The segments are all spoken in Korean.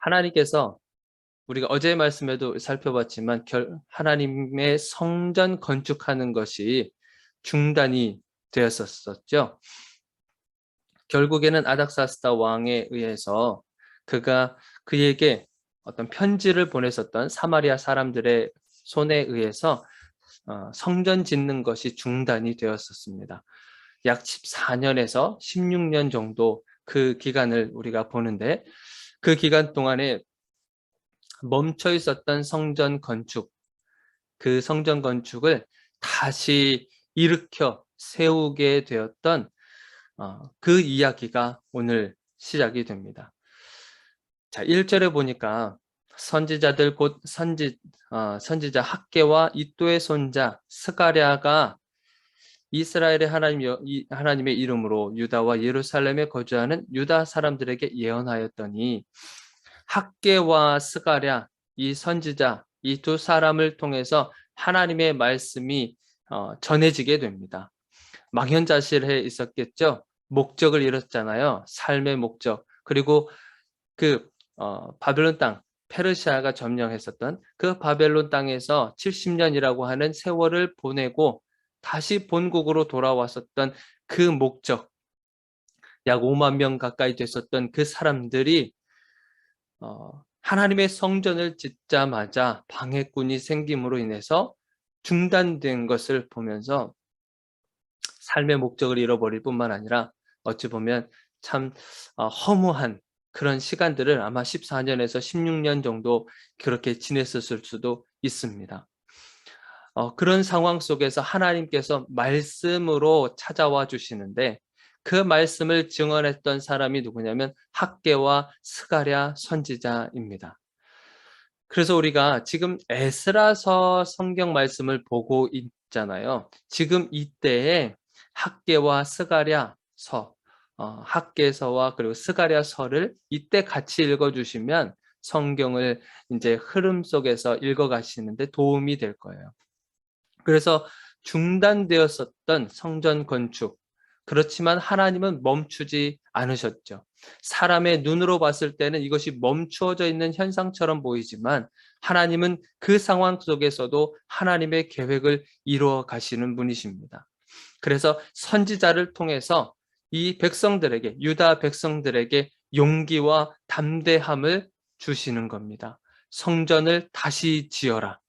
하나님께서 우리가 어제의 말씀에도 살펴봤지만 하나님의 성전 건축하는 것이 중단이 되었었죠. 결국에는 아닥사스다 왕에 의해서 그가 그에게 어떤 편지를 보냈었던 사마리아 사람들의 손에 의해서 성전 짓는 것이 중단이 되었었습니다. 약 14년에서 16년 정도 그 기간을 우리가 보는데, 그 기간 동안에 멈춰 있었던 성전 건축, 그 성전 건축을 다시 일으켜 세우게 되었던 그 이야기가 오늘 시작이 됩니다. 자, 1절에 보니까 선지자들 곧 선지자 학개와 이도의 손자 스가랴가 이스라엘의 하나님의 이름으로 유다와 예루살렘에 거주하는 유다 사람들에게 예언하였더니, 학개와 스가랴 이 선지자 이 두 사람을 통해서 하나님의 말씀이 전해지게 됩니다. 망연자실해 있었겠죠. 목적을 잃었잖아요. 삶의 목적. 그리고 그 바벨론 땅, 페르시아가 점령했었던 그 바벨론 땅에서 70년이라고 하는 세월을 보내고 다시 본국으로 돌아왔었던 그 목적, 약 5만 명 가까이 됐었던 그 사람들이 하나님의 성전을 짓자마자 방해꾼이 생김으로 인해서 중단된 것을 보면서 삶의 목적을 잃어버릴 뿐만 아니라 어찌 보면 참 허무한 그런 시간들을 아마 14년에서 16년 정도 그렇게 지냈었을 수도 있습니다. 그런 상황 속에서 하나님께서 말씀으로 찾아와 주시는데, 그 말씀을 증언했던 사람이 누구냐면 학개와 스가랴 선지자입니다. 그래서 우리가 지금 에스라서 성경 말씀을 보고 있잖아요. 지금 이때에 학개와 스가랴서, 학개서와 그리고 스가랴서를 이때 같이 읽어주시면 성경을 이제 흐름 속에서 읽어가시는데 도움이 될 거예요. 그래서 중단되었었던 성전 건축, 그렇지만 하나님은 멈추지 않으셨죠. 사람의 눈으로 봤을 때는 이것이 멈추어져 있는 현상처럼 보이지만 하나님은 그 상황 속에서도 하나님의 계획을 이루어 가시는 분이십니다. 그래서 선지자를 통해서 이 백성들에게, 유다 백성들에게 용기와 담대함을 주시는 겁니다. 성전을 다시 지어라.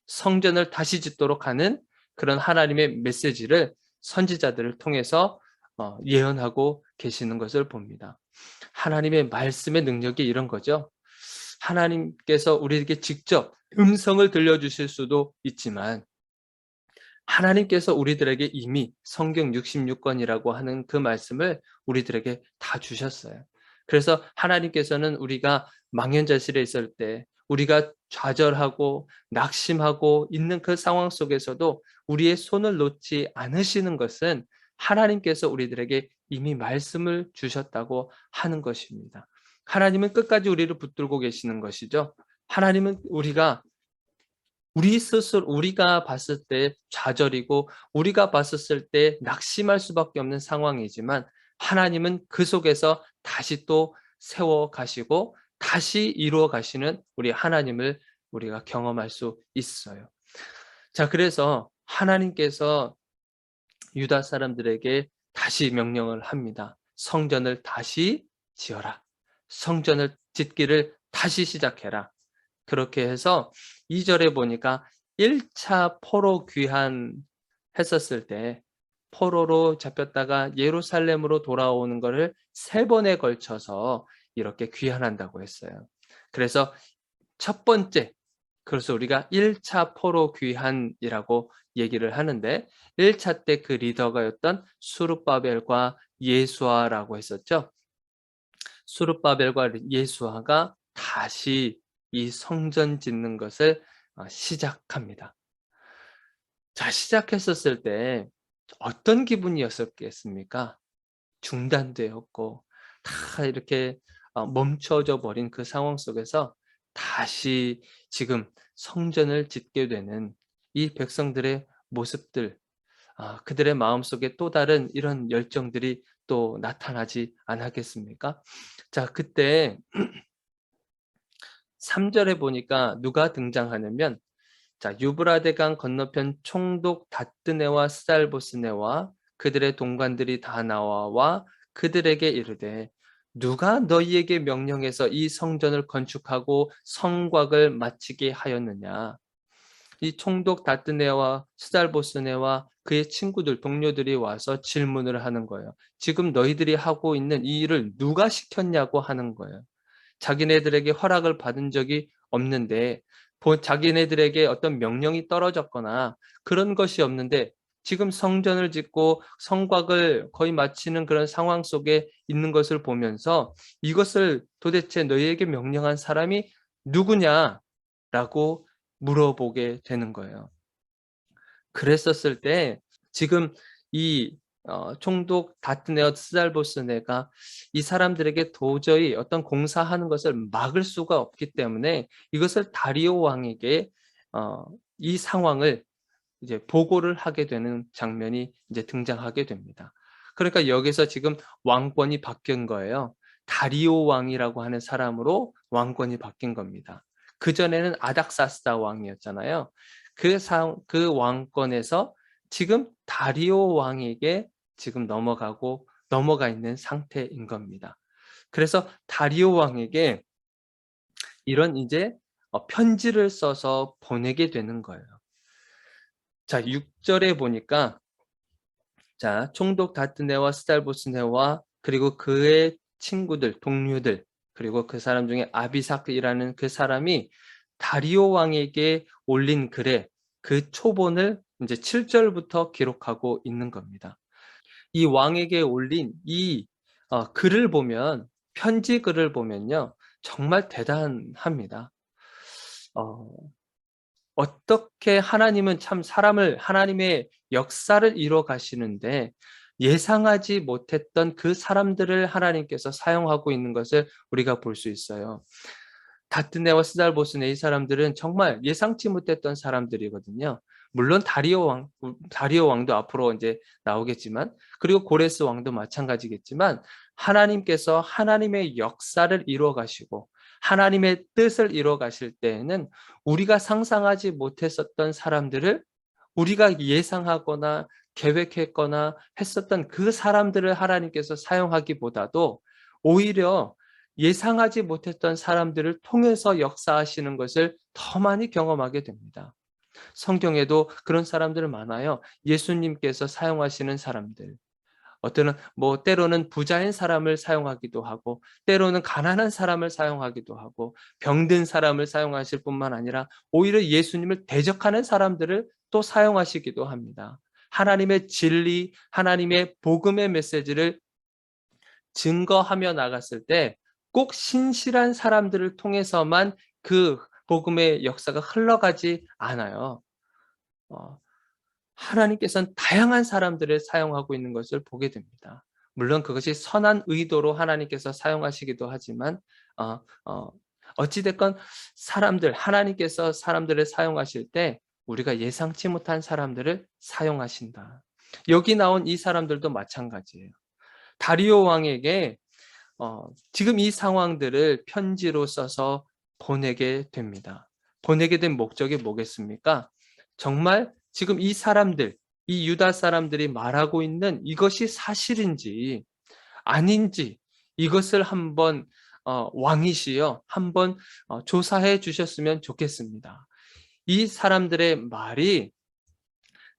성전을 다시 짓도록 하는 그런 하나님의 메시지를 선지자들을 통해서 예언하고 계시는 것을 봅니다. 하나님의 말씀의 능력이 이런 거죠. 하나님께서 우리에게 직접 음성을 들려주실 수도 있지만 하나님께서 우리들에게 이미 성경 66권이라고 하는 그 말씀을 우리들에게 다 주셨어요. 그래서 하나님께서는 우리가 망연자실에 있을 때, 우리가 좌절하고 낙심하고 있는 그 상황 속에서도 우리의 손을 놓지 않으시는 것은 하나님께서 우리들에게 이미 말씀을 주셨다고 하는 것입니다. 하나님은 끝까지 우리를 붙들고 계시는 것이죠. 하나님은 우리 스스로, 우리가 봤을 때 좌절이고 우리가 봤었을 때 낙심할 수밖에 없는 상황이지만 하나님은 그 속에서 다시 또 세워 가시고 다시 이루어 가시는 우리 하나님을 우리가 경험할 수 있어요. 자, 그래서 하나님께서 유다 사람들에게 다시 명령을 합니다. 성전을 다시 지어라. 성전을 짓기를 다시 시작해라. 그렇게 해서 2절에 보니까 1차 포로 귀환했었을 때 포로로 잡혔다가 예루살렘으로 돌아오는 것을 3번에 걸쳐서 이렇게 귀환한다고 했어요. 그래서 첫 번째, 그래서 우리가 1차 포로 귀환이라고 얘기를 하는데 1차 때 그 리더가였던 수룹바벨과 예수아라고 했었죠. 수룹바벨과 예수아가 다시 이 성전 짓는 것을 시작합니다. 자, 시작했었을 때 어떤 기분이었었겠습니까? 중단되었고 다 이렇게 멈춰져 버린 그 상황 속에서 다시 지금 성전을 짓게 되는 이 백성들의 모습들, 그들의 마음속에 또 다른 이런 열정들이 또 나타나지 않았겠습니까? 자, 그때 3절에 보니까 누가 등장하냐면 자, 유브라데강 건너편 총독 다뜨네와 스달보스네와 그들의 동관들이 다 나와 그들에게 이르되 누가 너희에게 명령해서 이 성전을 건축하고 성곽을 마치게 하였느냐. 이 총독 다뜨네와 스달보스네와 그의 친구들, 동료들이 와서 질문을 하는 거예요. 지금 너희들이 하고 있는 이 일을 누가 시켰냐고 하는 거예요. 자기네들에게 허락을 받은 적이 없는데 자기네들에게 어떤 명령이 떨어졌거나 그런 것이 없는데 지금 성전을 짓고 성곽을 거의 마치는 그런 상황 속에 있는 것을 보면서 이것을 도대체 너희에게 명령한 사람이 누구냐라고 물어보게 되는 거예요. 그랬었을 때 지금 이 총독 다트네어 스달보스네가 이 사람들에게 도저히 어떤 공사하는 것을 막을 수가 없기 때문에 이것을 다리오 왕에게 이 상황을 이제 보고를 하게 되는 장면이 이제 등장하게 됩니다. 그러니까 여기서 지금 왕권이 바뀐 거예요. 다리오 왕이라고 하는 사람으로 왕권이 바뀐 겁니다. 그전에는 아닥사스다 왕이었잖아요. 그 왕권에서 지금 다리오 왕에게 지금 넘어가 있는 상태인 겁니다. 그래서 다리오 왕에게 이런 이제 편지를 써서 보내게 되는 거예요. 자, 6절에 보니까 자, 총독 다트네와 스달보스네와 그리고 그의 친구들, 동료들, 그리고 그 사람 중에 아비삭이라는 그 사람이 다리오 왕에게 올린 글에 그 초본을 이제 7절부터 기록하고 있는 겁니다. 이 왕에게 올린 이 글을 보면, 편지 글을 보면요, 정말 대단합니다. 어, 어떻게 하나님은 참 사람을 하나님의 역사를 이뤄 가시는데 예상하지 못했던 그 사람들을 하나님께서 사용하고 있는 것을 우리가 볼 수 있어요. 다트네와 스달보스네 이 사람들은 정말 예상치 못했던 사람들이거든요. 물론 다리오 왕도 앞으로 이제 나오겠지만, 그리고 고레스 왕도 마찬가지겠지만, 하나님께서 하나님의 역사를 이루어 가시고 하나님의 뜻을 이루어 가실 때에는 우리가 상상하지 못했었던 사람들을 우리가 예상하거나 계획했거나 했었던 그 사람들을 하나님께서 사용하기보다도 오히려 예상하지 못했던 사람들을 통해서 역사하시는 것을 더 많이 경험하게 됩니다. 성경에도 그런 사람들 많아요. 예수님께서 사용하시는 사람들. 때로는 부자인 사람을 사용하기도 하고, 때로는 가난한 사람을 사용하기도 하고, 병든 사람을 사용하실 뿐만 아니라 오히려 예수님을 대적하는 사람들을 또 사용하시기도 합니다. 하나님의 진리, 하나님의 복음의 메시지를 증거하며 나갔을 때 꼭 신실한 사람들을 통해서만 그 복음의 역사가 흘러가지 않아요. 어, 하나님께서는 다양한 사람들을 사용하고 있는 것을 보게 됩니다. 물론 그것이 선한 의도로 하나님께서 사용하시기도 하지만 어찌 됐건 하나님께서 사람들을 사용하실 때 우리가 예상치 못한 사람들을 사용하신다. 여기 나온 이 사람들도 마찬가지예요. 다리오 왕에게 지금 이 상황들을 편지로 써서 보내게 됩니다. 보내게 된 목적이 뭐겠습니까? 정말 지금 이 유다 사람들이 말하고 있는 이것이 사실인지 아닌지 이것을 한번 왕이시여 한번 조사해 주셨으면 좋겠습니다. 이 사람들의 말이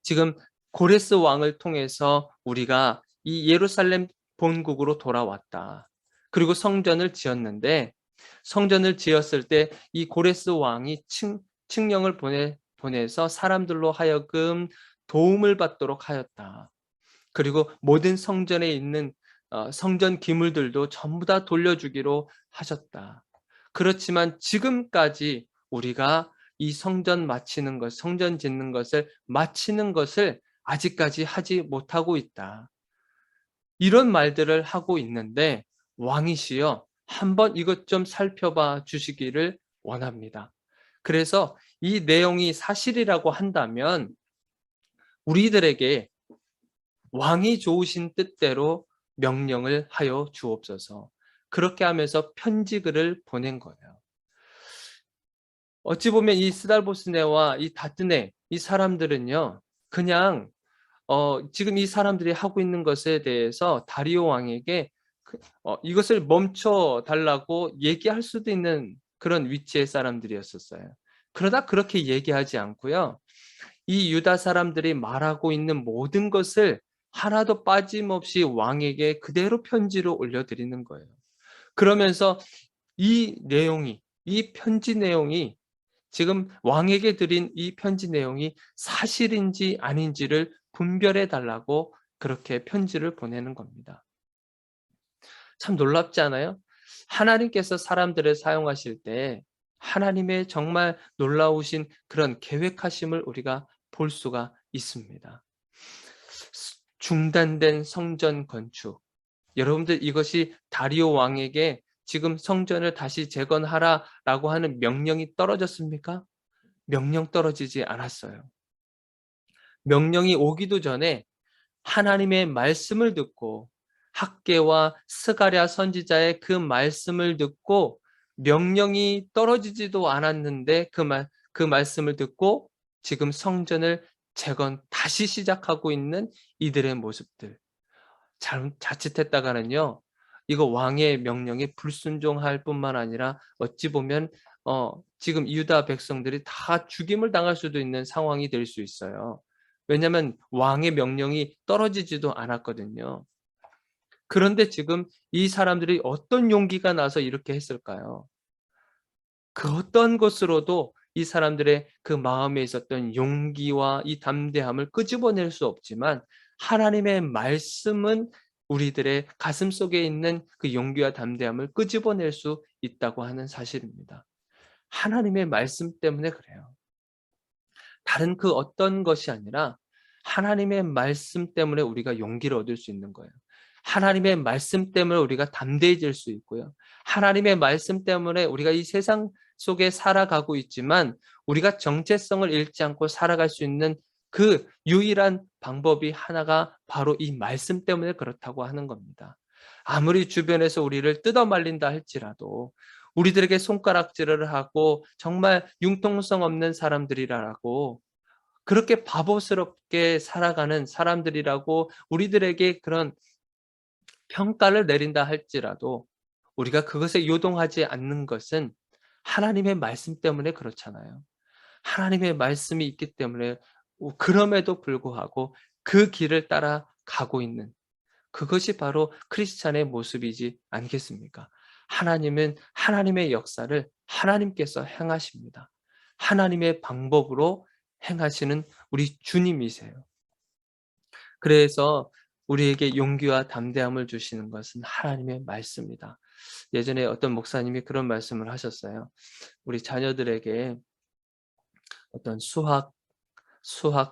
지금 고레스 왕을 통해서 우리가 이 예루살렘 본국으로 돌아왔다. 그리고 성전을 지었는데 성전을 지었을 때 이 고레스 왕이 칙령을 보내서 사람들로 하여금 도움을 받도록 하였다. 그리고 모든 성전에 있는 성전 기물들도 전부 다 돌려주기로 하셨다. 그렇지만 지금까지 우리가 이 성전 짓는 것을 마치는 것을 아직까지 하지 못하고 있다. 이런 말들을 하고 있는데 왕이시여 한번 이것 좀 살펴봐 주시기를 원합니다. 그래서 이 내용이 사실이라고 한다면 우리들에게 왕이 좋으신 뜻대로 명령을 하여 주옵소서. 그렇게 하면서 편지글을 보낸 거예요. 어찌 보면 이 스달보스네와 이 다트네 이 사람들은요. 그냥 지금 이 사람들이 하고 있는 것에 대해서 다리오 왕에게 이것을 멈춰 달라고 얘기할 수도 있는 그런 위치의 사람들이었었어요. 그러나 그렇게 얘기하지 않고요. 이 유다 사람들이 말하고 있는 모든 것을 하나도 빠짐없이 왕에게 그대로 편지로 올려드리는 거예요. 그러면서 이 편지 내용이 지금 왕에게 드린 이 편지 내용이 사실인지 아닌지를 분별해 달라고 그렇게 편지를 보내는 겁니다. 참 놀랍지 않아요? 하나님께서 사람들을 사용하실 때 하나님의 정말 놀라우신 그런 계획하심을 우리가 볼 수가 있습니다. 중단된 성전 건축. 여러분들 이것이 다리오 왕에게 지금 성전을 다시 재건하라라고 하는 명령이 떨어졌습니까? 명령 떨어지지 않았어요. 명령이 오기도 전에 하나님의 말씀을 듣고 학개와 스가랴 선지자의 그 말씀을 듣고 명령이 떨어지지도 않았는데 그 말씀을 듣고 지금 성전을 다시 시작하고 있는 이들의 모습들. 자칫했다가는요. 이거 왕의 명령에 불순종할 뿐만 아니라 어찌 보면 지금 유다 백성들이 다 죽임을 당할 수도 있는 상황이 될 수 있어요. 왜냐하면 왕의 명령이 떨어지지도 않았거든요. 그런데 지금 이 사람들이 어떤 용기가 나서 이렇게 했을까요? 그 어떤 것으로도 이 사람들의 그 마음에 있었던 용기와 이 담대함을 끄집어낼 수 없지만 하나님의 말씀은 우리들의 가슴속에 있는 그 용기와 담대함을 끄집어낼 수 있다고 하는 사실입니다. 하나님의 말씀 때문에 그래요. 다른 그 어떤 것이 아니라 하나님의 말씀 때문에 우리가 용기를 얻을 수 있는 거예요. 하나님의 말씀 때문에 우리가 담대해질 수 있고요. 하나님의 말씀 때문에 우리가 이 세상 속에 살아가고 있지만 우리가 정체성을 잃지 않고 살아갈 수 있는 그 유일한 방법이 하나가 바로 이 말씀 때문에 그렇다고 하는 겁니다. 아무리 주변에서 우리를 뜯어말린다 할지라도 우리들에게 손가락질을 하고 정말 융통성 없는 사람들이라고 그렇게 바보스럽게 살아가는 사람들이라고 우리들에게 그런 평가를 내린다 할지라도 우리가 그것에 요동하지 않는 것은 하나님의 말씀 때문에 그렇잖아요. 하나님의 말씀이 있기 때문에 그럼에도 불구하고 그 길을 따라 가고 있는 그것이 바로 크리스찬의 모습이지 않겠습니까? 하나님은 하나님의 역사를 하나님께서 행하십니다. 하나님의 방법으로 행하시는 우리 주님이세요. 그래서 우리에게 용기와 담대함을 주시는 것은 하나님의 말씀이다. 예전에 어떤 목사님이 그런 말씀을 하셨어요. 우리 자녀들에게 어떤 수학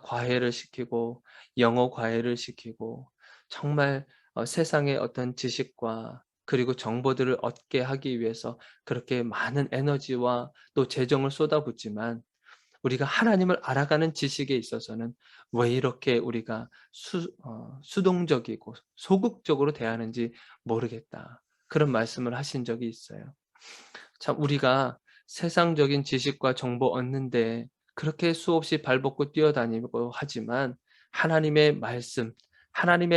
과외를 시키고 영어 과외를 시키고 정말 세상의 어떤 지식과 그리고 정보들을 얻게 하기 위해서 그렇게 많은 에너지와 또 재정을 쏟아붓지만 우리가 하나님을 알아가는 지식에 있어서는 왜 이렇게 우리가 수동적이고 소극적으로 대하는지 모르겠다. 그런 말씀을 하신 적이 있어요. 참 우리가 세상적인 지식과 정보 얻는데 그렇게 수없이 발벗고 뛰어다니고 하지만 하나님의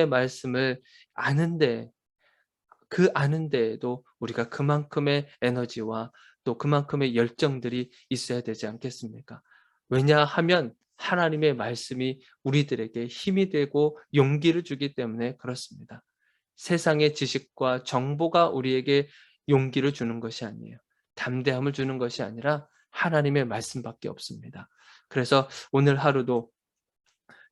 말씀을 아는데 그 아는 데에도 우리가 그만큼의 에너지와 또 그만큼의 열정들이 있어야 되지 않겠습니까? 왜냐하면 하나님의 말씀이 우리들에게 힘이 되고 용기를 주기 때문에 그렇습니다. 세상의 지식과 정보가 우리에게 용기를 주는 것이 아니에요. 담대함을 주는 것이 아니라 하나님의 말씀밖에 없습니다. 그래서 오늘 하루도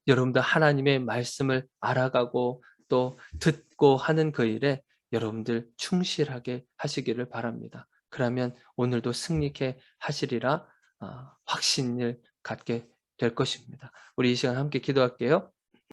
여러분들 하나님의 말씀을 알아가고 또 듣고 하는 그 일에 여러분들 충실하게 하시기를 바랍니다. 그러면 오늘도 승리케 하시리라 확신을 갖게 될 것입니다. 우리 이 시간 함께 기도할게요.